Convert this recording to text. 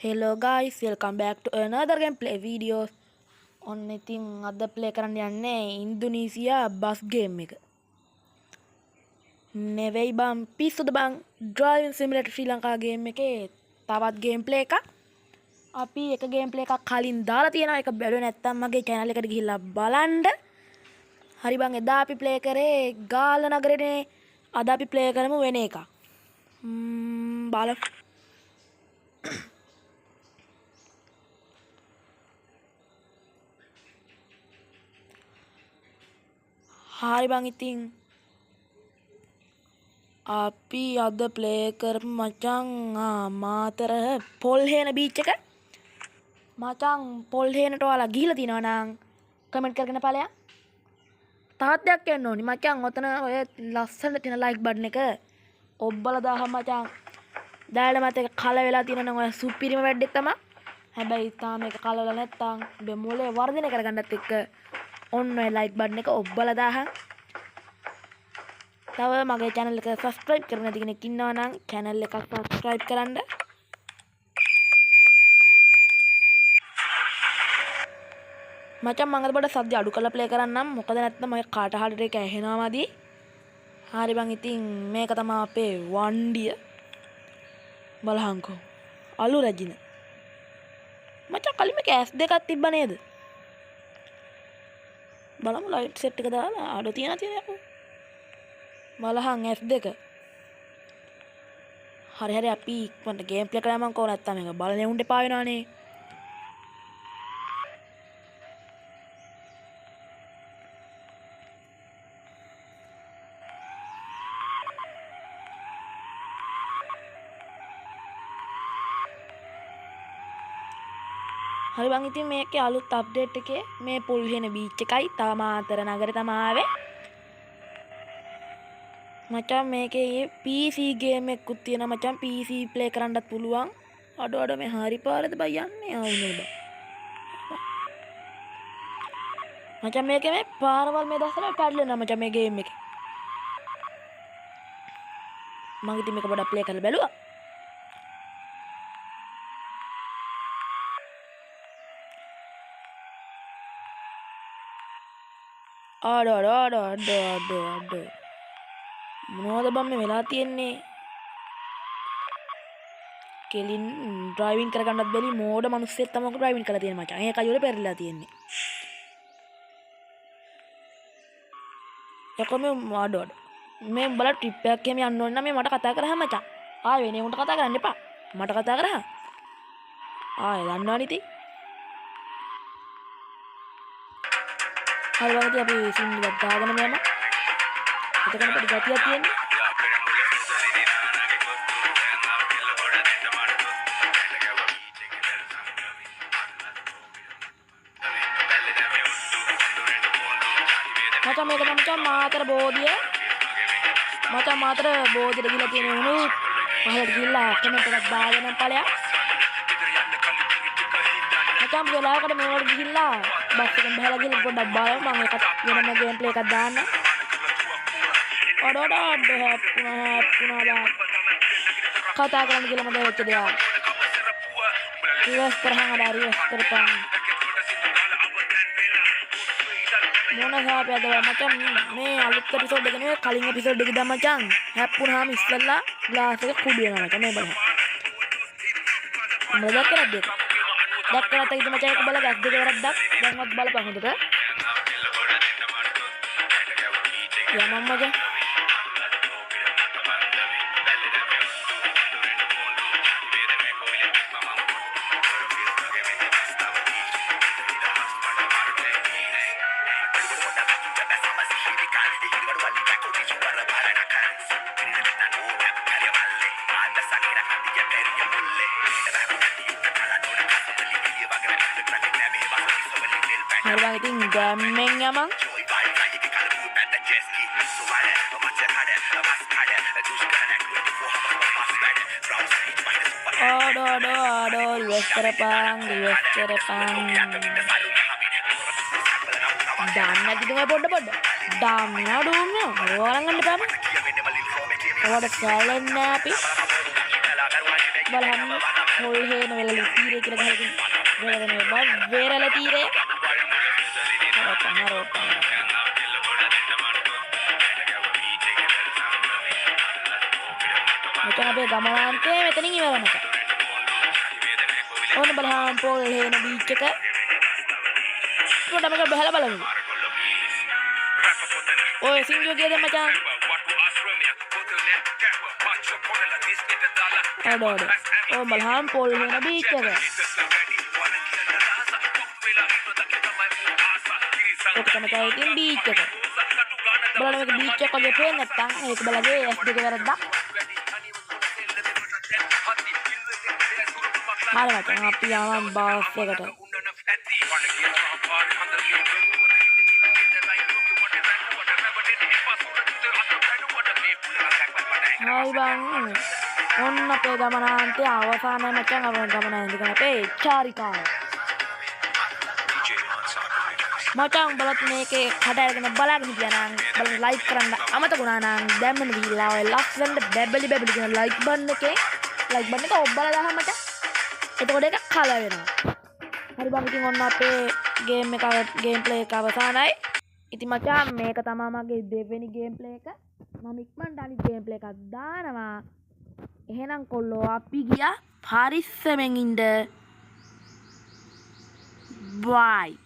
Hello guys, welcome back to another gameplay videos. ඔන්න ඉතින් අද ප්ලේ කරන්න යන්නේ ඉන්දුනීසියා බස් ගේම් එක. නෙවෙයි බං පිස්සුද බං ඩ්‍රයිවිං සිමියුලේටර් ශ්‍රී ලංකා ගේම් එකේ තවත් ගේම් ප්ලේ එකක්. අපි එක ගේම් ප්ලේ එකක් කලින් දාලා තියෙනවා. ඒක බැලුවේ නැත්තම් මගේ channel එකට ගිහිල්ලා බලන්න. හරි බං එදා අපි ප්ලේ කරේ ගාල්ල නගරේනේ. අද අපි ප්ලේ කරමු වෙන එකක්. බලමු. හරි බං ඉතින් අපි අද ප්ලේ කරමු මචං මාතර පොල්හේන බීච් එක. මචං පොල්හේනට ඔයාලා ගිහිල්ලා තිනව නම් කමෙන්ට් කරගෙන ඵලයන්. තවත් දෙයක් කියන්න ඕනි මචං ඔතන ඔය ලස්සන තියෙන ලයික් බටන් එක ඔබ්බලා දාහම මචං. දැන් මට ඒක කල වෙලා තියෙන නම් ඔය සුපිරිම වැඩක් තමයි. හැබැයි තාම ඒක කල වෙලා නැත්තම් ඔබ මොලේ වර්ධනය කරගන්නත් එක්ක ඔන්න ඔය ලයික් බටන් එක ඔබ්බලා දාහම. තව මගේ channel එක subscribe කරන්න නැති කෙනෙක් ඉන්නවා නම් channel එක subscribe කරන්න. මචං මම අද පොඩ සද්ද අඩු කරලා play කරන්නම්. මොකද නැත්නම් මගේ කාට හරියට ඒක ඇහෙනවාමදි. හරි බං ඉතින් මේක තමයි අපේ වණ්ඩිය. බලහන්කෝ. අලු රජින. මචං කලින් මේක S2 එකක් තිබ්බ නේද? බලමු ලයිට් සෙට් එක දාලා අඩු තියන යකෝ. බලහන් S2. හරි අපි ඉක්මනට ගේම් ප්ලේ කරලා මම කොහොම නැත්තම් මේක බලන්නේ උන්ට එපා වෙනවනේ. හරි බං ඉතින් මේකේ අලුත් අප්ඩේට් එකේ මේ පොල්හේන බීච් එකයි තව මාතර නගරේ තමයි ආවේ. මචං මේකේ PC ගේම් එකකුත් තියෙනවා මචං. PC ප්ලේ කරන්නත් පුළුවන්. අඩ මේ හරි පාරද බයි යන්නේ ආවුනේ බං. මචං මේකේ මේ පාරවල් මේ දැස්සලා පැඩලෙනවා මචං මේ ගේම් එකේ. මම ඉතින් මේක පොඩ්ඩක් ප්ලේ කරලා බැලුවා. අඩ මොනවද බම් මේ වෙලා තියෙන්නේ? කෙලින් ඩ්‍රයිවිං කරගන්නත් බැරි මෝඩ මිනිස්සෙක් තමයි ඩ්‍රයිවිං කරලා තියෙන්නේ මචං. ඒකයි ඔය පෙරලා තියෙන්නේ. යකෝ මේ අඩ මේ බල ට්‍රිප් එකක් එහෙම යන්න ඕන නම් මේ මට කතා කරා මචං. ආයෙ වෙනේ උන්ට කතා කරන්න එපා. මට කතා කරා. ආයෙ දන්නවනේ ඉතින්. හරි වගේ අපි සින්දු දාගෙන යනවා. එතකොට පොඩි ගතියක් තියෙන්නේ. මචං මේක තමයි මචං මාතර බෝධිය. මචං මාතර බෝධියට ගිහලා තියෙන උණු පහලට ගිහලා කමෙන්ට් එකක් දාගෙන ඵලයක්. මචං වෙලාවකට මේවට ගිහිල්ලා බස් එකෙන් බහලා ගිහලා පොඩ්ඩක් බලමු. මම ඒකත් වෙනම ගේම් ප්ලේ එකක් දාන්න. කතා කරන්න කියලා මම දැක්ක දෙයක්. රිවර්ස් කරහන් අර රිවර්ස් කරපන්. මොන හාපයද මචං මේ අලුත් එපිසෝඩ් එක නෙවෙයි කලින් එපිසෝඩ් එක දැම්ම මචං. හැප්පුණාම ඉස්සෙල්ලා ග්ලාස් එක කුඩු වෙනවා මචං මේ බලන්න. මොකද කරද්ද ඒක? දැක්කනත් ඉතින් මචං ඒක බලලා ගැස් දෙක වරක් දැන්වත් බලපන් හොඳට. යමම් මචං. හරි බං ඉතින් ගම්මෙන් යමන්. රිවර්ස් කරපන්. දාන්න කිව්ව පොඩ. දාන්න ඩෝම් ඕරන් ගන්න බෑම. ඔයාලට සැලෙන්නේ අපි. බලන්න පොල් හේන වෙලලු තීරේ කියලා ගහගෙන වෙලගෙන වේරල තීරේ මචං අපේ ගමනාන්තේ මෙතනින් ඉවර මචං. ඕන බලහන් පොල් හේන බීච් එක. පොඩ්ඩක් බහලා බලමු. ඔය සිංගියෝ ගියද මචං? ඕඩ ඕ බලහන් පොල් හේන බීච් එක. ඔක තමයි ඉතින් බීච් එක. බලන්න මේක බීච් එක වගේ පේන්නේ නැත්තම් ඒක බලගේ S2 වැරද්දක්. හරි මචං අපි යනවා බස් එකට. හයි බං ඔන්න අපේ ගමනාන්තයේ අවසානයි මචං අපේ ගමනාන්තේ අපේ චාරිකාව. මචං බලත් මේකේ කඩ අරගෙන බලාගෙන හිටියා නම් බලන්න ලයික් කරන්න අමතකුණා නම් දැම්මන දීලා ඔය ලස්සනට බැබලි කියන ලයික් බටන් එකේ ලයික් බටන් එක ඔබලා දාන්න මචං. එතකොට ඒක කල වෙනවා. හරි බං ඉතින් ඔන්න අපේ ගේම් ප්ලේ එක අවසానයි. ඉතින් මචං මේක තමයි මගේ දෙවෙනි ගේම් ප්ලේ එක. මම ඉක්මනට අනිත් ගේම් ප්ලේ එකක් දානවා. එහෙනම් කොල්ලෝ අපි ගියා පරිස්සමෙන් ඉන්න. බයි.